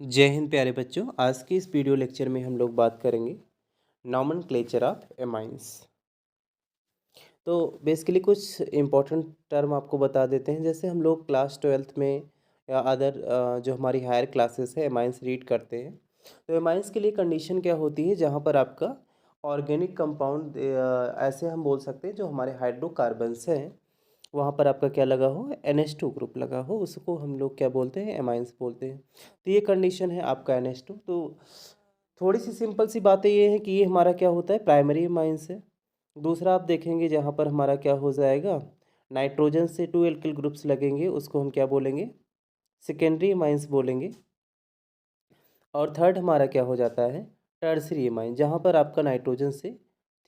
जय हिंद प्यारे बच्चों। आज के इस वीडियो लेक्चर में हम लोग बात करेंगे नॉमेनक्लेचर ऑफ एमाइंस। तो बेसिकली कुछ इम्पोर्टेंट टर्म आपको बता देते हैं। जैसे हम लोग क्लास 12th में या अदर जो हमारी हायर क्लासेस है एमाइंस रीड करते हैं। तो एमाइंस के लिए कंडीशन क्या होती है, जहाँ पर आपका ऑर्गेनिक कंपाउंड ऐसे हम बोल सकते हैं जो हमारे हाइड्रोकार्बन्स हैं वहाँ पर आपका क्या लगा हो, NH2 ग्रुप लगा हो, उसको हम लोग क्या बोलते हैं, एमाइंस बोलते हैं। तो ये कंडीशन है आपका NH2। तो थोड़ी सी सिंपल सी बातें ये हैं कि ये हमारा क्या होता है, प्राइमरी एमाइंस है। दूसरा आप देखेंगे जहाँ पर हमारा क्या हो जाएगा, नाइट्रोजन से 2 एल्किल ग्रुप्स लगेंगे, उसको हम क्या बोलेंगे, सेकेंडरी एमाइंस बोलेंगे। और थर्ड हमारा क्या हो जाता है, टर्सरी एमाइन, जहाँ पर आपका नाइट्रोजन से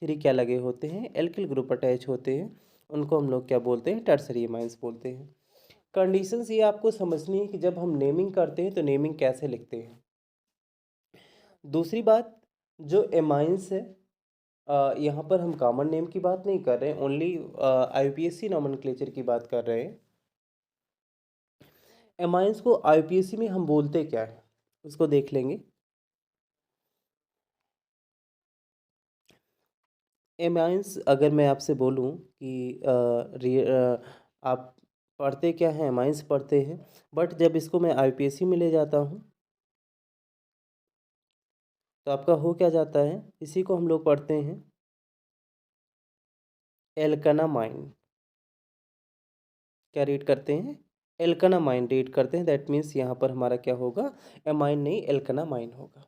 3 क्या लगे होते हैं, एल्किल ग्रुप अटैच होते हैं, उनको हम लोग क्या बोलते हैं, टर्सरी एमाइंस बोलते हैं। कंडीशंस ये आपको समझनी है कि जब हम नेमिंग करते हैं तो नेमिंग कैसे लिखते हैं। दूसरी बात, जो एमाइंस है यहाँ पर हम कॉमन नेम की बात नहीं कर रहे हैं, ओनली IUPAC नॉमेनक्लेचर की बात कर रहे हैं। एमाइंस को IUPAC में हम बोलते क्या है उसको देख लेंगे। एमाइंस अगर मैं आपसे बोलूं कि आप पढ़ते क्या हैं, एमाइंस पढ़ते हैं, बट जब इसको मैं IUPAC में ले जाता हूं तो आपका हो क्या जाता है, इसी को हम लोग पढ़ते हैं एल्कनामाइन। क्या रीड करते हैं, एल्कनामाइन रीड करते हैं। दैट मीन्स यहाँ पर हमारा क्या होगा, एमाइन नहीं एल्कनामाइन होगा।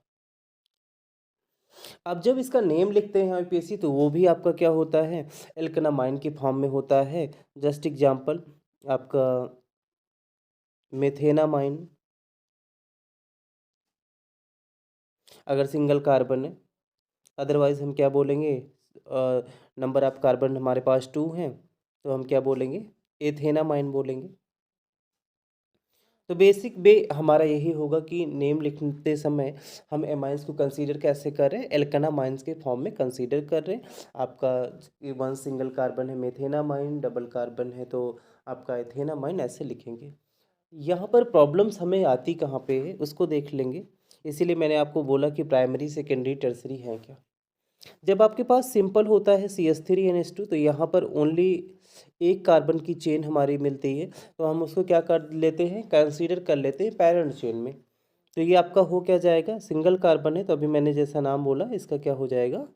अब जब इसका नेम लिखते हैं IUPAC तो वो भी आपका क्या होता है, एल्कनामाइन की फॉर्म में होता है। जस्ट एग्जांपल आपका मेथेनामाइन, अगर सिंगल कार्बन है। अदरवाइज हम क्या बोलेंगे, नंबर ऑफ कार्बन हमारे पास 2 हैं तो हम क्या बोलेंगे, एथेनामाइन बोलेंगे। तो बेसिक वे हमारा यही होगा कि नेम लिखते समय हम एमाइंस को कंसीडर कैसे कर रहे हैं, एल्कनामाइंस के फॉर्म में कंसीडर कर रहे हैं। आपका 1 सिंगल कार्बन है मेथेनामाइन, डबल कार्बन है तो आपका एथेनामाइन, ऐसे लिखेंगे। यहाँ पर प्रॉब्लम्स हमें आती कहाँ पे है उसको देख लेंगे। इसीलिए मैंने आपको बोला कि प्राइमरी सेकेंडरी टर्सरी है क्या। जब आपके पास सिंपल होता है CH3NH2 तो यहाँ पर ओनली एक कार्बन की चेन हमारी मिलती है, तो हम उसको क्या कर लेते हैं, कंसीडर कर लेते हैं पैरेंट चेन में। तो ये आपका हो क्या जाएगा, सिंगल कार्बन है तो अभी मैंने जैसा नाम बोला इसका क्या हो जाएगा,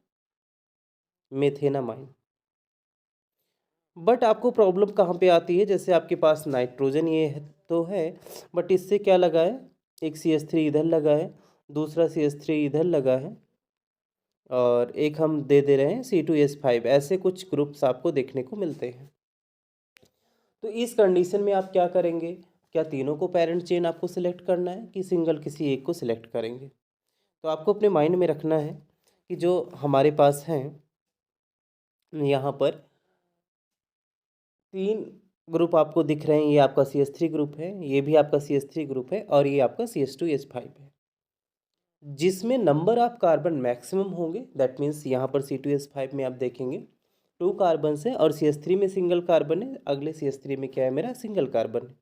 मेथेनामाइन। बट आपको प्रॉब्लम कहाँ पे आती है, जैसे आपके पास नाइट्रोजन ये है तो है, बट इससे क्या लगा है, एक CH3 इधर लगा है, दूसरा CH3 इधर लगा है, और एक हम दे दे रहे हैं C2H5, ऐसे कुछ ग्रुप्स आपको देखने को मिलते हैं। तो इस कंडीशन में आप क्या करेंगे, क्या तीनों को पेरेंट चेन आपको सिलेक्ट करना है कि सिंगल किसी एक को सिलेक्ट करेंगे। तो आपको अपने माइंड में रखना है कि जो हमारे पास हैं यहाँ पर 3 ग्रुप आपको दिख रहे हैं, ये आपका CH3 ग्रुप है, ये भी आपका CH3 ग्रुप है, और ये आपका CH2H5 है। जिसमें नंबर ऑफ कार्बन मैक्सिमम होंगे, दैट मीन्स यहाँ पर C2H5 में आप देखेंगे 2 कार्बन है और CH3 में सिंगल कार्बन है, अगले CH3 में क्या है मेरा, सिंगल कार्बन है।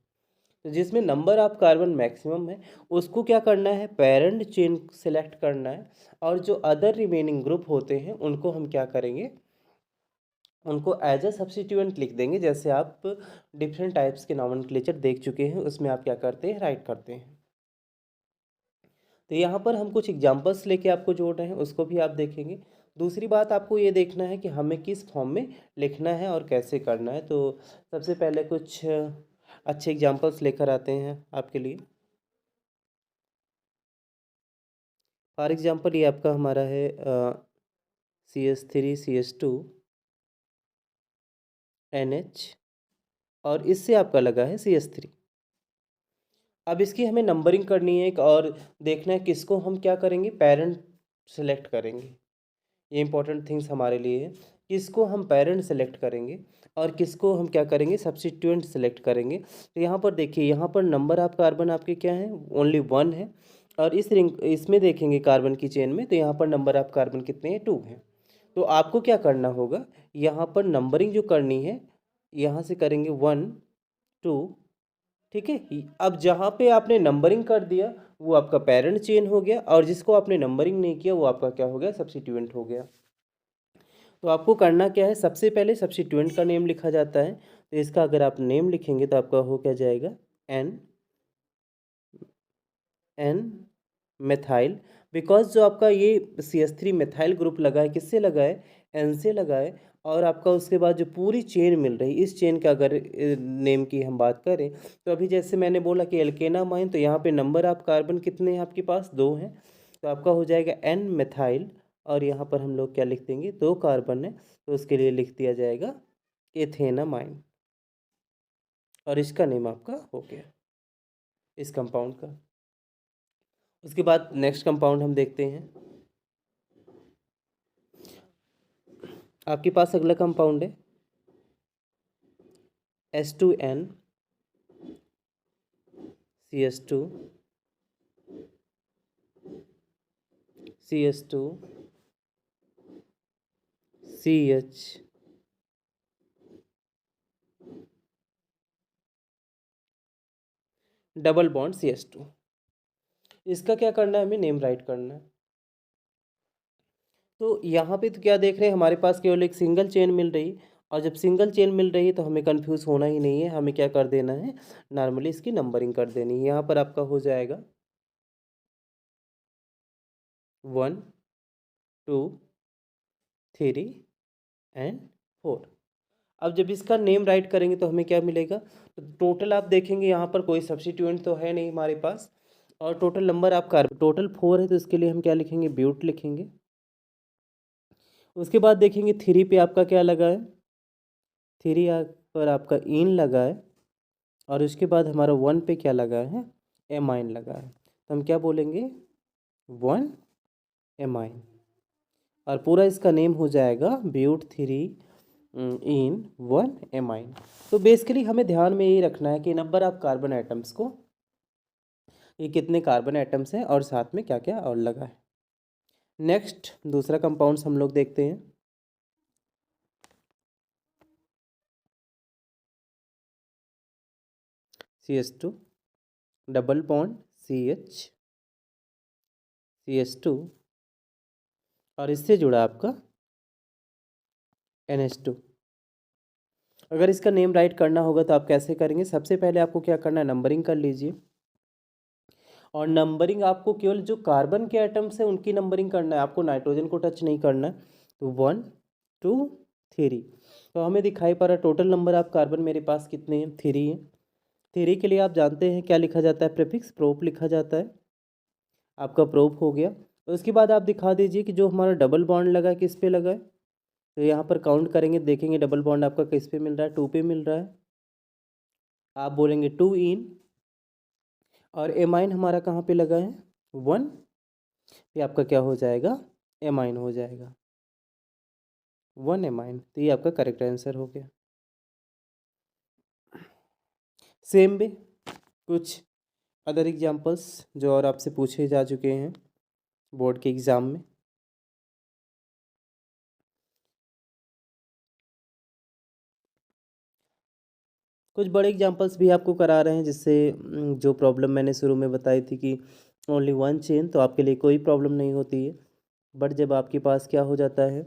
तो जिसमें नंबर ऑफ कार्बन मैक्सिमम है उसको क्या करना है, पेरेंट चेन सेलेक्ट करना है, और जो अदर रिमेनिंग ग्रुप होते हैं उनको हम क्या करेंगे, उनको एज अ सब्स्टिट्यूएंट लिख देंगे। जैसे आप डिफरेंट टाइप्स के नॉमेनक्लेचर देख चुके हैं, उसमें आप क्या करते हैं, राइट करते हैं। तो यहाँ पर हम कुछ एग्जांपल्स लेके आपको जोड़ रहे हैं, उसको भी आप देखेंगे। दूसरी बात आपको ये देखना है कि हमें किस फॉर्म में लिखना है और कैसे करना है। तो सबसे पहले कुछ अच्छे एग्जांपल्स लेकर आते हैं आपके लिए। फॉर एग्जांपल ये आपका हमारा है CH3CH2NH, और इससे आपका लगा है CH3। अब इसकी हमें नंबरिंग करनी है और देखना है किसको हम क्या करेंगे, पेरेंट सेलेक्ट करेंगे। ये इंपॉर्टेंट थिंग्स हमारे लिए है, किसको हम पेरेंट सेलेक्ट करेंगे और किसको हम क्या करेंगे, सब्स्टिट्यूएंट सेलेक्ट करेंगे। तो यहाँ पर देखिए, यहाँ पर नंबर ऑफ कार्बन आपके क्या है, ओनली 1 है, और इस रिंग इसमें देखेंगे कार्बन की चेन में तो यहाँ पर नंबर ऑफ कार्बन कितने हैं, 2 हैं। तो आपको क्या करना होगा, यहाँ पर नंबरिंग जो करनी है, यहाँ से करेंगे 1 2 ठीक है। अब जहाँ पे आपने नंबरिंग कर दिया वो आपका पेरेंट चेन हो गया, और जिसको आपने नंबरिंग नहीं किया वो आपका क्या हो गया, सब्स्टिट्यूएंट हो गया। तो आपको करना क्या है, सबसे पहले सब्स्टिट्यूएंट का नेम लिखा जाता है। तो इसका अगर आप नेम लिखेंगे तो आपका हो क्या जाएगा, एन एन मेथाइल। बिकॉज जो आपका ये CH3 मेथाइल ग्रुप लगा है, किससे लगा है, एन से लगा है। और आपका उसके बाद जो पूरी चेन मिल रही, इस चेन का अगर नेम की हम बात करें, तो अभी जैसे मैंने बोला कि एल्केनामाइन, तो यहाँ पे नंबर ऑफ कार्बन कितने हैं आपके पास, 2 हैं। तो आपका हो जाएगा एन मेथाइल, और यहाँ पर हम लोग क्या लिख देंगे, 2 कार्बन है तो उसके लिए लिख दिया जाएगा एथेनामाइन, और इसका नेम आपका हो गया इस कंपाउंड का। उसके बाद नेक्स्ट कंपाउंड हम देखते हैं। आपके पास अगला कंपाउंड है H2N CH2 CH2 CH double bond CH2। इसका क्या करना है, हमें नेम राइट करना है। तो यहाँ पे तो क्या देख रहे हैं, हमारे पास केवल एक सिंगल चेन मिल रही, और जब सिंगल चेन मिल रही है तो हमें कंफ्यूज होना ही नहीं है, हमें क्या कर देना है, नॉर्मली इसकी नंबरिंग कर देनी है। यहाँ पर आपका हो जाएगा 1 2 3 एंड 4। अब जब इसका नेम राइट करेंगे तो हमें क्या मिलेगा, तो टोटल आप देखेंगे यहाँ पर कोई सब्स्टिट्यूएंट तो है नहीं हमारे पास, और टोटल नंबर आप कार्बन टोटल 4 है, तो इसके लिए हम क्या लिखेंगे, ब्यूट लिखेंगे। उसके बाद देखेंगे 3 पे आपका क्या लगा है, 3 पर आपका इन लगा है, और उसके बाद हमारा 1 पे क्या लगा है, एमाइन लगा है। तो हम क्या बोलेंगे, 1 एमाइन, और पूरा इसका नेम हो जाएगा ब्यूट 3 इन 1 एमाइन। तो बेसिकली हमें ध्यान में ये रखना है कि नंबर ऑफ कार्बन एटम्स को, ये कितने कार्बन एटम्स हैं और साथ में क्या क्या और लगा है। नेक्स्ट दूसरा कंपाउंड्स हम लोग देखते हैं। CH2 double bond CH CH2, और इससे जुड़ा आपका NH2। अगर इसका नेम राइट करना होगा तो आप कैसे करेंगे, सबसे पहले आपको क्या करना है, नंबरिंग कर लीजिए। और नंबरिंग आपको केवल जो कार्बन के एटम्स हैं उनकी नंबरिंग करना है, आपको नाइट्रोजन को टच नहीं करना है। तो 1 2 3, तो हमें दिखाई पड़ रहा है टोटल नंबर ऑफ कार्बन मेरे पास कितने हैं, 3 हैं। 3 के लिए आप जानते हैं क्या लिखा जाता है, प्रीफिक्स प्रोप लिखा जाता है। आपका प्रोप हो गया। तो उसके बाद आप दिखा दीजिए कि जो हमारा डबल बॉन्ड लगा है किस पे लगा है। तो यहाँ पर काउंट करेंगे, देखेंगे डबल बॉन्ड आपका किस पे मिल रहा है, 2 पे मिल रहा है। आप बोलेंगे 2 इन, और एमाइन हमारा कहाँ पे लगा है, 1, ये आपका क्या हो जाएगा, एमाइन हो जाएगा, 1 एमाइन। तो ये आपका करेक्ट आंसर हो गया। सेम वे कुछ अदर एग्जांपल्स जो और आपसे पूछे जा चुके हैं बोर्ड के एग्ज़ाम में। कुछ बड़े एग्जांपल्स भी आपको करा रहे हैं, जिससे जो प्रॉब्लम मैंने शुरू में बताई थी कि ओनली 1 चेन, तो आपके लिए कोई प्रॉब्लम नहीं होती है। बट जब आपके पास क्या हो जाता है,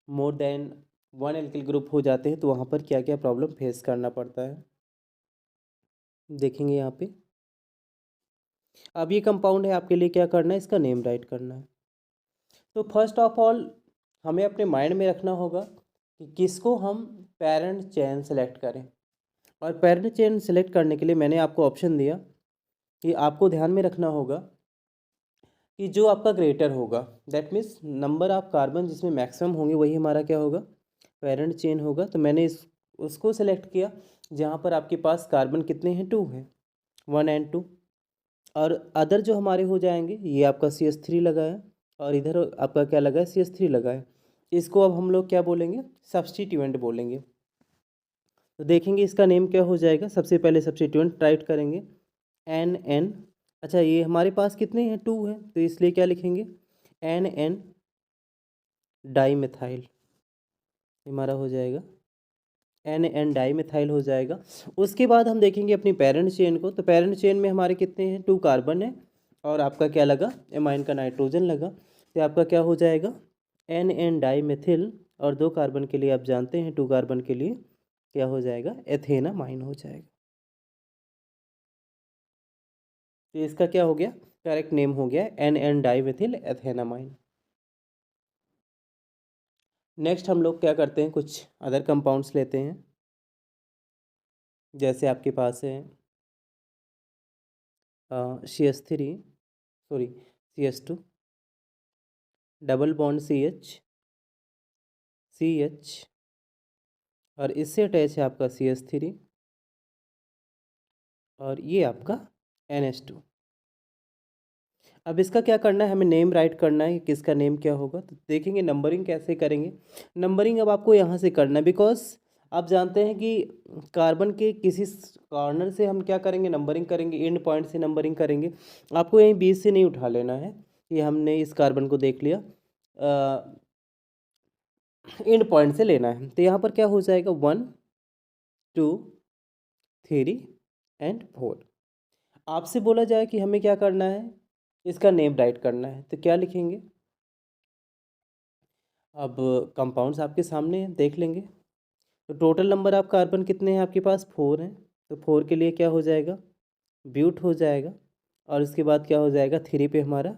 मोर देन 1 एल्किल ग्रुप हो जाते हैं, तो वहाँ पर क्या क्या प्रॉब्लम फेस करना पड़ता है, देखेंगे यहाँ पे। अब ये कंपाउंड है, आपके लिए क्या करना है, इसका नेम राइट करना है। तो फर्स्ट ऑफ ऑल हमें अपने माइंड में रखना होगा कि किसको हम पेरेंट चेन सेलेक्ट करें। और पेरेंट चेन सेलेक्ट करने के लिए मैंने आपको ऑप्शन दिया कि आपको ध्यान में रखना होगा कि जो आपका ग्रेटर होगा, that means number of carbon जिसमें मैक्सिमम होंगे वही हमारा क्या होगा, पेरेंट चेन होगा। तो मैंने इस उसको सेलेक्ट किया जहाँ पर आपके पास कार्बन कितने हैं, 2 हैं, 1 एंड 2। और अदर जो हमारे हो जाएंगे, ये आपका CH3 लगा है, और इधर आपका क्या लगा है, CH3 लगा है। इसको अब हम लोग क्या बोलेंगे, सब्स्टिट्यूएंट बोलेंगे। तो देखेंगे इसका नेम क्या हो जाएगा, सबसे पहले सब्स्टिट्यूएंट राइट करेंगे, NN। अच्छा, ये हमारे पास कितने हैं, 2 हैं, तो इसलिए क्या लिखेंगे, NN डाई मिथाइल, हमारा हो जाएगा NN डाईमिथाइल हो जाएगा। उसके बाद हम देखेंगे अपनी पेरेंट चेन को, तो पेरेंट चेन में हमारे कितने हैं, 2 कार्बन है और आपका क्या लगा, एमाइन का नाइट्रोजन लगा, तो आपका क्या हो जाएगा, NN डाईमिथिल, और 2 कार्बन के लिए आप जानते हैं 2 कार्बन के लिए क्या हो जाएगा, एथेनामाइन हो जाएगा। तो इसका क्या हो गया, करेक्ट नेम हो गया NN डाईमिथिल एथेनामाइन। नेक्स्ट हम लोग क्या करते हैं, कुछ अदर कंपाउंड्स लेते हैं। जैसे आपके पास है CH3, sorry CH2, double bond CH और इससे अटैच है आपका CH3 और ये आपका NH2। अब इसका क्या करना है, हमें नेम राइट करना है कि किसका नेम क्या होगा। तो देखेंगे नंबरिंग कैसे करेंगे। नंबरिंग अब आपको यहाँ से करना है, बिकॉज आप जानते हैं कि कार्बन के किसी कॉर्नर से हम क्या करेंगे, नंबरिंग करेंगे, एंड पॉइंट से नंबरिंग करेंगे। आपको यहीं बीच से नहीं उठा लेना है कि हमने इस कार्बन को देख लिया, एंड पॉइंट से लेना है। तो यहाँ पर क्या हो जाएगा, 1 2 3 एंड 4। आपसे बोला जाए कि हमें क्या करना है, इसका नेम राइट करना है, तो क्या लिखेंगे। अब कंपाउंड्स आपके सामने हैं, देख लेंगे। तो टोटल नंबर ऑफ कार्बन कितने हैं आपके पास, 4 हैं। तो 4 के लिए क्या हो जाएगा, ब्यूट हो जाएगा। और उसके बाद क्या हो जाएगा, 3 पे हमारा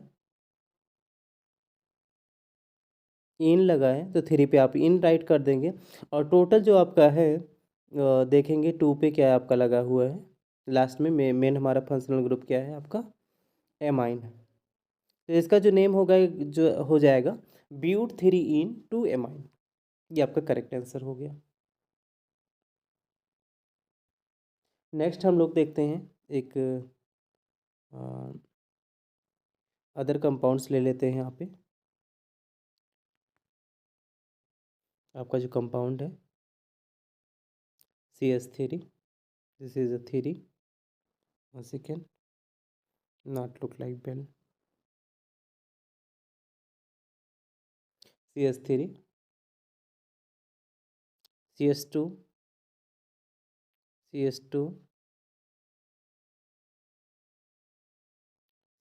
इन लगा है, तो 3 पे आप इन राइट कर देंगे। और टोटल जो आपका है देखेंगे 2 पे क्या आपका लगा हुआ है, लास्ट में मेन हमारा फंक्शनल ग्रुप क्या है आपका, एमाइन। तो इसका जो नेम होगा जो हो जाएगा ब्यूट 3 इन 2 एमाइन। ये आपका करेक्ट आंसर हो गया। नेक्स्ट हम लोग देखते हैं एक अदर कंपाउंड्स ले लेते हैं। यहाँ पे आपका जो कंपाउंड है CH3, this is a 3, one second, not look like bell, CH3 CH2 CH2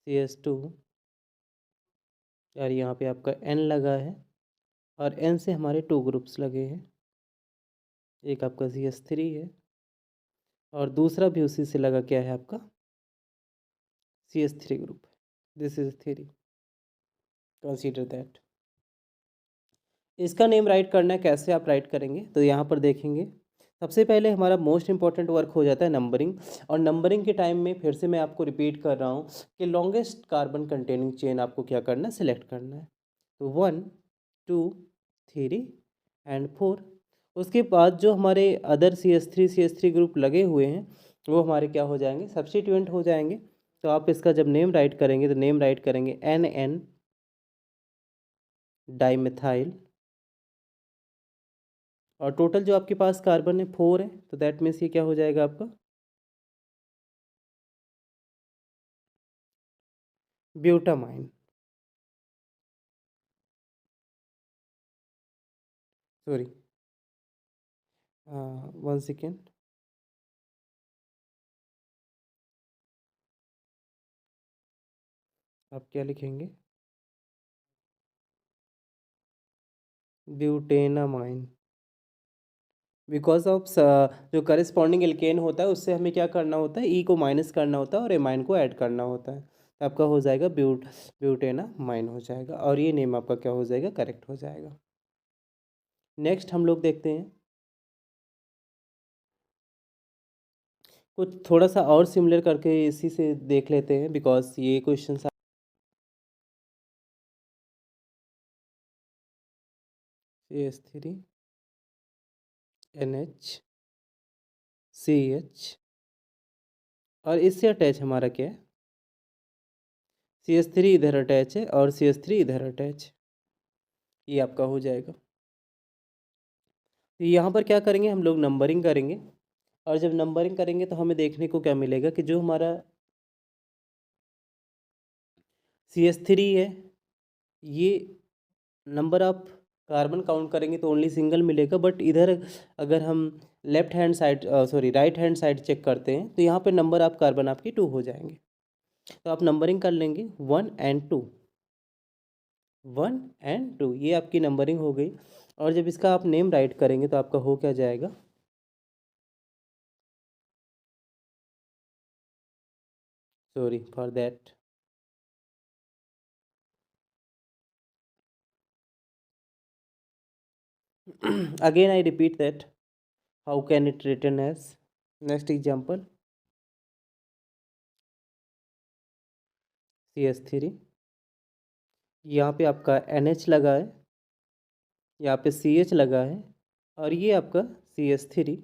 CH2 और यहाँ पे आपका N लगा है और N से हमारे 2 ग्रुप्स लगे हैं। एक आपका CH3 है और दूसरा भी उसी से लगा क्या है आपका CH3 group. This is 3, consider that. इसका नेम राइट करना है, कैसे आप राइट करेंगे, तो यहाँ पर देखेंगे सबसे पहले हमारा मोस्ट इंपॉर्टेंट वर्क हो जाता है नंबरिंग। और नंबरिंग के टाइम में फिर से मैं आपको रिपीट कर रहा हूँ कि लॉन्गेस्ट कार्बन कंटेनिंग चेन आपको क्या करना है, सिलेक्ट करना है। तो 1 2 3 एंड 4। उसके बाद जो हमारे अदर CH3 ग्रुप लगे हुए हैं वो हमारे क्या हो जाएंगे, सब्स्टिट्यूएंट हो जाएंगे। तो आप इसका जब नेम राइट करेंगे तो नेम राइट करेंगे NN डाईमिथाइल। और टोटल जो आपके पास कार्बन है 4 है, तो दैट मीन्स ये क्या हो जाएगा आपका ब्यूटामाइन, सॉरी वन सेकेंड, आप क्या लिखेंगे, ब्यूटेनामाइन। बिकॉज ऑफ जो करस्पॉन्डिंग एल्केन होता है उससे हमें क्या करना होता है, ई को माइनस करना होता है और एमाइन को ऐड करना होता है। तो आपका हो जाएगा ब्यूटेनामाइन हो जाएगा और ये नेम आपका क्या हो जाएगा, करेक्ट हो जाएगा। नेक्स्ट हम लोग देखते हैं कुछ थोड़ा सा और सिमिलर करके इसी से देख लेते हैं, बिकॉज ये क्वेश्चन CH3 NH CH और इससे अटैच हमारा क्या है, CH3 इधर अटैच है और CH3 इधर अटैच है। ये आपका हो जाएगा। तो यहाँ पर क्या करेंगे, हम लोग नंबरिंग करेंगे। और जब नंबरिंग करेंगे तो हमें देखने को क्या मिलेगा कि जो हमारा CH3 है, ये नंबर ऑफ कार्बन काउंट करेंगे तो ओनली सिंगल मिलेगा, बट इधर अगर हम left hand side right hand side check करते हैं तो यहाँ पे नंबर ऑफ कार्बन आपकी 2 हो जाएंगे। तो आप नंबरिंग कर लेंगे 1 एंड 2, 1 एंड 2, ये आपकी नंबरिंग हो गई। और जब इसका आप नेम राइट करेंगे तो आपका हो क्या जाएगा, sorry for that, again I repeat that how can it written as, next example CH3, यहाँ पे आपका NH लगा है, यहाँ पे CH लगा है, और ये आपका CH3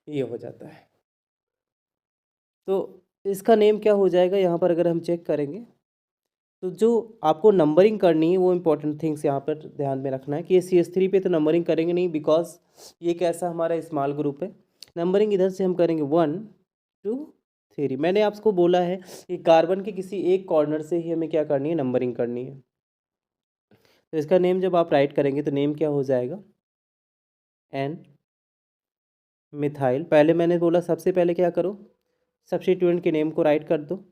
ये हो जाता है। तो इसका नेम क्या हो जाएगा, यहाँ पर अगर हम चेक करेंगे तो जो आपको नंबरिंग करनी है वो इंपॉर्टेंट थिंग्स यहाँ पर ध्यान में रखना है कि ये CH3 पे तो नंबरिंग करेंगे नहीं, बिकॉज ये कैसा हमारा स्मॉल ग्रुप है। नंबरिंग इधर से हम करेंगे 1 2 3। मैंने आपको बोला है कि कार्बन के किसी एक कॉर्नर से ही हमें क्या करनी है, नंबरिंग करनी है। तो इसका नेम जब आप राइट करेंगे तो नेम क्या हो जाएगा, एन मिथाइल। पहले मैंने बोला सबसे पहले क्या करो, सब्स्टिट्यूएंट के नेम को राइट कर दो,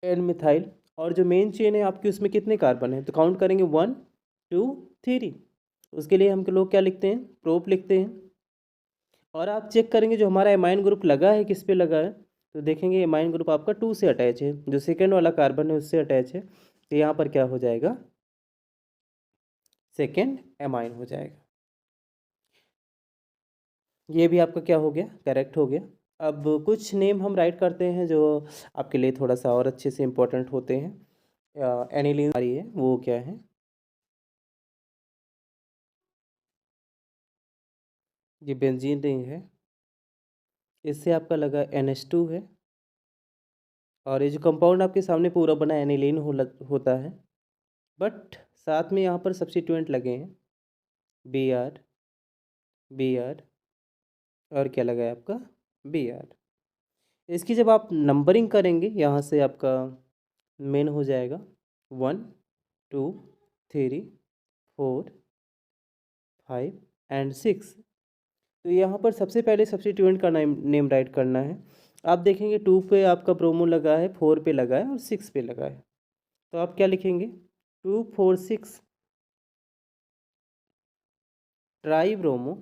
एन मिथाइल। और जो मेन चेन है आपकी उसमें कितने कार्बन है, तो काउंट करेंगे 1 2 3। उसके लिए हम लोग क्या लिखते हैं, प्रोप लिखते हैं। और आप चेक करेंगे जो हमारा एमाइन ग्रुप लगा है किस पे लगा है, तो देखेंगे एमाइन ग्रुप आपका 2 से अटैच है, जो सेकेंड वाला कार्बन है उससे अटैच है। तो यहाँ पर क्या हो जाएगा, सेकेंड एमाइन हो जाएगा। ये भी आपका क्या हो गया, करेक्ट हो गया। अब कुछ नेम हम राइट करते हैं जो आपके लिए थोड़ा सा और अच्छे से इम्पोर्टेंट होते हैं। एनिलीन हमारी है वो क्या है, ये बेंजीन रिंग है, इससे आपका लगा NH2 है। और ये जो कंपाउंड आपके सामने पूरा बना एनिलीन होता है, बट साथ में यहाँ पर सब्स्टिट्यूएंट लगे हैं Br Br और क्या लगा है आपका Br। इसकी जब आप नंबरिंग करेंगे यहाँ से आपका मेन हो जाएगा 1 2 3 4 5 एंड 6। तो यहाँ पर सबसे पहले सब्स्टिट्यूएंट का नेम राइट करना है। आप देखेंगे 2 पे आपका ब्रोमो लगा है, 4 पे लगा है और 6 पे लगा है। तो आप क्या लिखेंगे, 2 4 6 ट्राई ब्रोमो,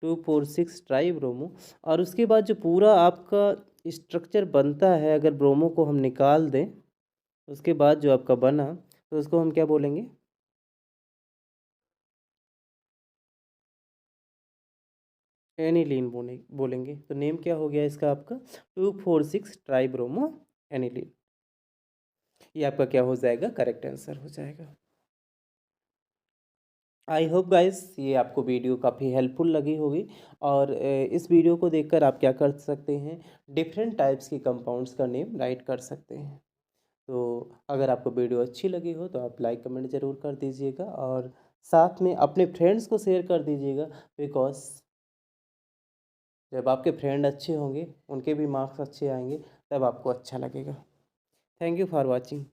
2 4 6 ट्राई ब्रोमो। और उसके बाद जो पूरा आपका स्ट्रक्चर बनता है, अगर ब्रोमो को हम निकाल दें उसके बाद जो आपका बना, तो उसको हम क्या बोलेंगे, एनिलीन बोलेंगे। तो नेम क्या हो गया इसका आपका 2 4 6 ट्राई ब्रोमो एनिलीन। ये आपका क्या हो जाएगा, करेक्ट आंसर हो जाएगा। आई होप गाइस ये आपको वीडियो काफ़ी हेल्पफुल लगी होगी। और इस वीडियो को देखकर आप क्या कर सकते हैं, डिफरेंट टाइप्स के कंपाउंड्स का नेम राइट कर सकते हैं। तो अगर आपको वीडियो अच्छी लगी हो तो आप लाइक कमेंट ज़रूर कर दीजिएगा, और साथ में अपने फ्रेंड्स को शेयर कर दीजिएगा, बिकॉज जब आपके फ्रेंड अच्छे होंगे उनके भी मार्क्स अच्छे आएंगे तब आपको अच्छा लगेगा। Thank you for watching.